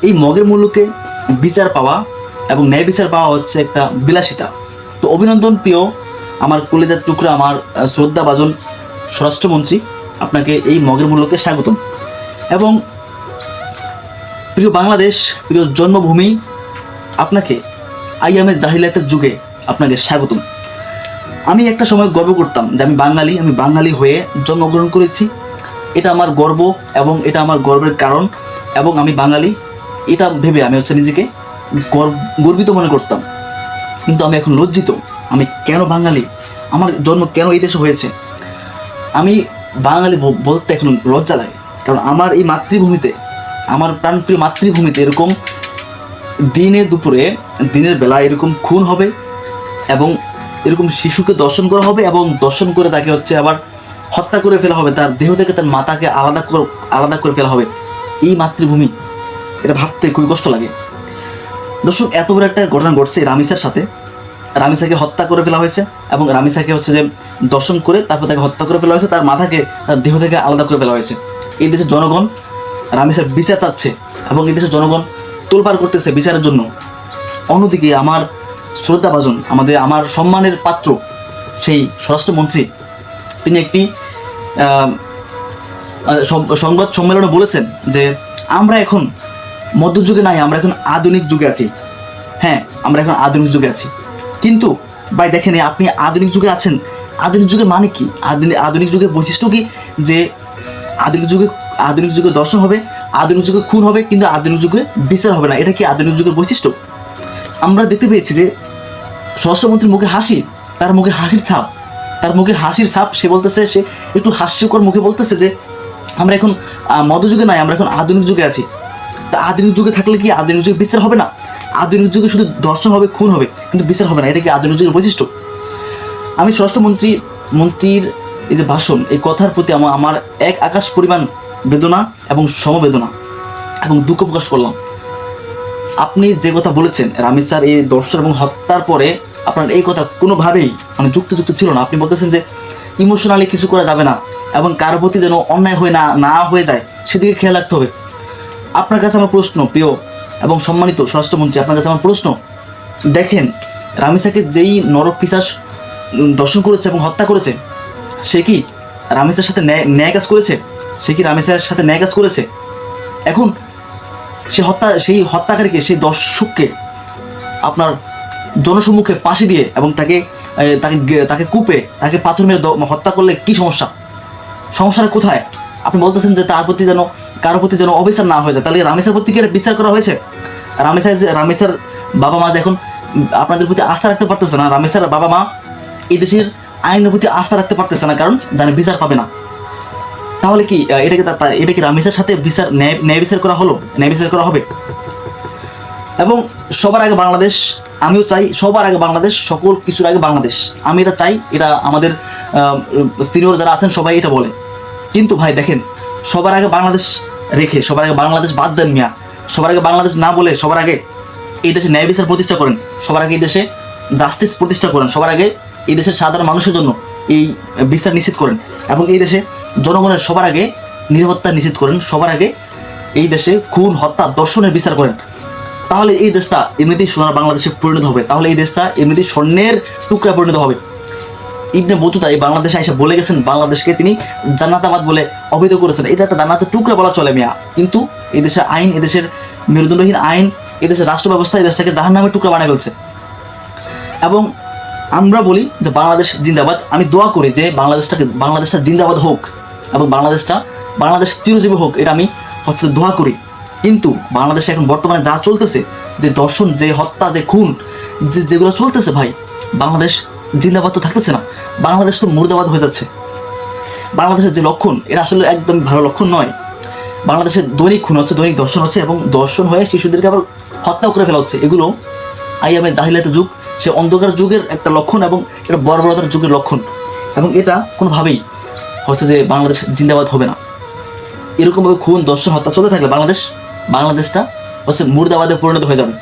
এই মগের মুলুকে বিচার পাওয়া এবং ন্যায় বিচার পাওয়া হচ্ছে একটা বিলাসিতা। তো অভিনন্দন প্রিয় আমার কলিজার টুকরা, আমার শ্রদ্ধাভাজন স্বরাষ্ট্রমন্ত্রী, আপনাকে এই মগের মুলুকে স্বাগতম। এবং প্রিয় বাংলাদেশ, প্রিয় জন্মভূমি, আপনাকে আইয়ামের জাহিলিয়াতের যুগে আপনাকে স্বাগতম। আমি একটা সময় গর্ব করতাম যে আমি বাঙালি হয়ে জন্মগ্রহণ করেছি, এটা আমার গর্ব এবং এটা আমার গর্বের কারণ, এবং আমি বাঙালি এটা ভেবে আমি নিজেকে গর্বিত মনে করতাম। কিন্তু আমি এখন লজ্জিত, আমি কেন বাঙালি, আমার জন্ম কেন এই দেশে হয়েছে। আমি বাঙালি বলতে এখন লজ্জা লাগে, কারণ আমার এই মাতৃভূমিতে, আমার প্রাণপ্রিয় মাতৃভূমিতে এরকম দিনে দুপুরে দিনের বেলা এরকম খুন হবে এবং এরকম শিশুকে দর্শন করা হবে এবং দর্শন করে তাকে আবার হত্যা করে ফেলা হবে, তার দেহ থেকে তার মাথাকে আলাদা করে ফেলা হবে। এই মাতৃভূমি, এটা ভাবতে খুবই কষ্ট লাগে। দর্শক, এত বড় একটা ঘটনা ঘটছে রামিসার সাথে। রামিসাকে হত্যা করে ফেলা হয়েছে এবং রামিসাকে যে দর্শন করে তারপর তাকে হত্যা করে ফেলা হয়েছে, তার মাথাকে তার দেহ থেকে আলাদা করে ফেলা হয়েছে। এই দেশের জনগণ রামিসার বিচার চাচ্ছে এবং এই দেশের জনগণ তোলপাড় করতেছে বিচারের জন্য। অন্যদিকে আমার শ্রদ্ধাভাজন, আমার সম্মানের পাত্র সেই স্বরাষ্ট্রমন্ত্রী, তিনি একটি সংবাদ সম্মেলনে বলেছেন যে আমরা এখন মধ্যযুগে নাই, আমরা এখন আধুনিক যুগে আছি। হ্যাঁ, আমরা এখন আধুনিক যুগে আছি, কিন্তু ভাই দেখেন, আপনি আধুনিক যুগে আছেন, আধুনিক যুগের মানে কি? আধুনিক যুগের বৈশিষ্ট্য কি? যে আধুনিক যুগে দর্শন হবে, আধুনিক যুগে খুন হবে, কিন্তু আধুনিক যুগে বিচার হবে না। এটা কি আধুনিক যুগের বৈশিষ্ট্য? আমরা দেখতে পেয়েছি যে স্বরাষ্ট্রমন্ত্রীর মুখে হাসি, তার মুখে হাসির ছাপ, সে বলতেছে, সে একটু হাস্যকর মুখে বলতেছে যে আমরা এখন মধ্যযুগে নাই, আমরা এখন আধুনিক যুগে আছি। তা আধুনিক যুগে থাকলে কি আধুনিক যুগে বিচার হবে না? আধুনিক যুগে শুধু দর্শন হবে, খুন হবে, কিন্তু বিচার হবে না। এটা কি আধুনিক যুগের বৈশিষ্ট্য? আমি স্বরাষ্ট্রমন্ত্রীর এই যে ভাষণ, এই কথার প্রতি আমার এক আকাশ পরিমাণ বেদনা এবং সমবেদনা এবং দুঃখ প্রকাশ করলাম। আপনি যে কথা বলেছেন রামিসার এই দর্শন এবং হত্যার পরে, আপনার এই কথা কোনোভাবেই যুক্ত ছিল না। আপনি বলতেছেন যে ইমোশনালি কিছু করা যাবে না এবং কারো প্রতি যেন অন্যায় না হয়ে যায় সেদিকে খেয়াল রাখতে হবে। আপনার কাছে আমার প্রশ্ন, প্রিয় এবং সম্মানিত স্বরাষ্ট্রমন্ত্রী, আপনার কাছে আমার প্রশ্ন, দেখেন রামিসাকে যেই নরক পিশাচ দর্শন করেছে এবং হত্যা করেছে, সে কি রামিসার সাথে ন্যায় কাজ করেছে? এখন সেই হত্যাকারীকে, সেই দর্শককে আপনার জনসম্মুখে ফাঁসি দিয়ে এবং তাকে কূপে তাকে পাথর মেরে হত্যা করলে কি সমস্যাটা কোথায়? আপনি বলতেছেন যে তার প্রতি যেন কারোর প্রতি যেন অবিচার না হয়ে যায়। তাহলে রামিসার প্রতি কি বিচার করা হয়েছে? রামিসার বাবা মা যে এখন আপনাদের প্রতি আস্থা রাখতে পারতেছে না, রামিসার বাবা মা এই দেশের আইনের প্রতি আস্থা রাখতে পারতেছে না, কারণ জানে বিচার পাবে না। তাহলে কি এটা কি রামিসার সাথে ন্যায় বিচার করা হবে? এবং সবার আগে বাংলাদেশ, আমিও চাই সবার আগে বাংলাদেশ, সকল কিছুর আগে বাংলাদেশ। আমি এটা চাই, এটা আমাদের সিনিয়র যারা আছেন সবাই এটা বলে। কিন্তু ভাই দেখেন, সবার আগে বাংলাদেশ রেখে সবার আগে বাংলাদেশ বাদ দেন মিয়া। সবার আগে বাংলাদেশ না বলে সবার আগে এই দেশে ন্যায় বিচার প্রতিষ্ঠা করেন, সবার আগে এই দেশে জাস্টিস প্রতিষ্ঠা করেন, সবার আগে এই দেশের সাধারণ মানুষের জন্য এই বিচার নিশ্চিত করেন এবং এই দেশে জনগণের সবার আগে নিরাপত্তা নিশ্চিত করেন, সবার আগে এই দেশে খুন, হত্যা, দর্শনের বিচার করেন। তাহলে এই দেশটা এমনিতেই সোনার বাংলাদেশে পরিণত হবে, তাহলে এই দেশটা এমনিতেই স্বর্ণের টুকরা পরিণত হবে। ইবনে বতুতা এই বাংলাদেশে এসে বলে গেছেন, বাংলাদেশকে তিনি জান্নাতাবাদ বলে অভিহিত করেছেন। এটা একটা জান্নাতের টুকরা বলা চলে মিয়া, কিন্তু এই দেশের আইন, এই দেশের মেরুদণ্ডহীন আইন, এই দেশের রাষ্ট্র ব্যবস্থা এই দেশটাকে জাহান্নামের টুকরা বানিয়ে ফেলছে। এবং আমরা বলি যে বাংলাদেশ জিন্দাবাদ। আমি দোয়া করি যে বাংলাদেশটা জিন্দাবাদ হোক এবং বাংলাদেশ চিরজীবী হোক, এটা আমি দোয়া করি। কিন্তু বাংলাদেশে এখন বর্তমানে যা চলতেছে, যে দর্শন, যে হত্যা, যে খুন, যেগুলো চলতেছে, ভাই বাংলাদেশ জিন্দাবাদ তো থাকতেছে না, বাংলাদেশ তো মুর্দাবাদ হয়ে যাচ্ছে। বাংলাদেশের যে লক্ষণ, এটা আসলে একদম ভালো লক্ষণ নয়। বাংলাদেশে দৈনিক খুন হচ্ছে, দৈনিক দর্শন হচ্ছে এবং দর্শন হয়ে শিশুদেরকে আবার হত্যাও করে ফেলা হচ্ছে। এগুলো আইয়ামের জাহিলিয়াতের যুগ, সে অন্ধকার যুগের একটা লক্ষণ এবং এটা বর্বরতার যুগের লক্ষণ। এবং এটা কোনোভাবেই যে বাংলাদেশ জিন্দাবাদ হবে না। এরকমভাবে খুন, দর্শন, হত্যা চলতে থাকলে বাংলাদেশটা মুর্দাবাদে পরিণত হয়ে যাবে।